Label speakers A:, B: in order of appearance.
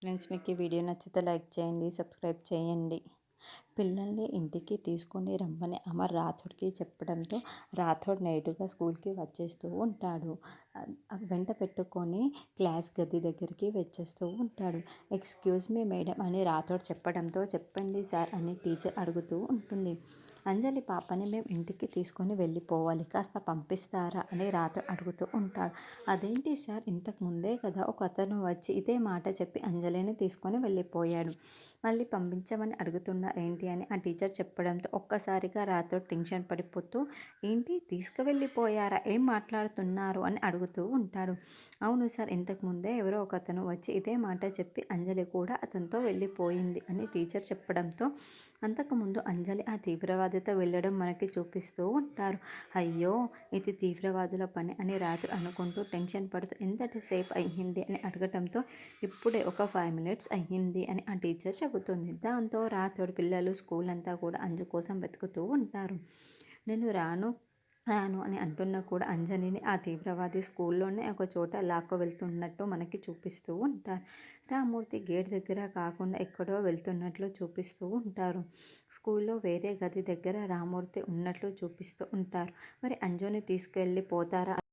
A: Friends, మీకు ఈ video నచ్చితే లైక్ చేయండి, సబ్స్క్రైబ్ చేయండి. పిల్లల్ని ఇంటికి తీసుకొని రమ్మని అమర్ రాథోడ్కి చెప్పడంతో రాథోడ్ నైటుగా స్కూల్కి వచ్చేస్తూ ఉంటాడు. వెంట పెట్టుకొని క్లాస్ గది దగ్గరికి వచ్చేస్తూ ఉంటాడు. ఎక్స్క్యూజ్ మీ మేడం అని రాథోడ్ చెప్పడంతో చెప్పండి సార్ అని టీచర్ అడుగుతూ ఉంటుంది. అంజలి పాపని మేము ఇంటికి తీసుకొని వెళ్ళిపోవాలి, కాస్త పంపిస్తారా అని రాథోడ్ అడుగుతూ ఉంటాడు. అదేంటి సార్, ఇంతకు ముందే కదా ఒక అతను వచ్చి ఇదే మాట చెప్పి అంజలిని తీసుకొని వెళ్ళిపోయాడు, మళ్ళీ పంపించమని అడుగుతున్నారేంటి అని ఆ టీచర్ చెప్పడంతో ఒక్కసారిగా రాథోడ్ టెన్షన్ పడిపోతూ ఏంటి తీసుకువెళ్ళిపోయారా, ఏం మాట్లాడుతున్నారు అని అడుగుతూ ఉంటాడు. అవును సార్, ఇంతకుముందే ఎవరో ఒక అతను వచ్చి ఇదే మాట చెప్పి అంజలి కూడా అతనితో వెళ్ళిపోయింది అని టీచర్ చెప్పడంతో అంతకుముందు అంజలి ఆ తీవ్రవాదితో వెళ్ళడం మనకి చూపిస్తూ ఉంటారు. అయ్యో, ఇది తీవ్రవాదుల పని అని రాథోడ్ అనుకుంటూ టెన్షన్ పడుతూ ఎంతసేపు అయ్యింది అని అడగటంతో ఇప్పుడే ఒక 5 minutes అయ్యింది అని ఆ టీచర్ చెబుతుంది. దాంతో రాథోడ్ పిల్లలు స్కూల్ అంతా కూడా అంజు కోసం వెతుకుతూ ఉంటారు. నేను రాను రాను అని అంటున్నా కూడా అంజలిని ఆ తీవ్రవాది స్కూల్లోనే ఒక చోట లాక్కు వెళ్తున్నట్టు మనకి చూపిస్తూ ఉంటారు. రామూర్తి గేట్ దగ్గర కాకుండా ఎక్కడో వెళ్తున్నట్లు చూపిస్తూ ఉంటారు. స్కూల్లో వేరే గది దగ్గర రామూర్తి ఉన్నట్లు చూపిస్తూ ఉంటారు. మరి అంజుని తీసుకెళ్ళి పోతారా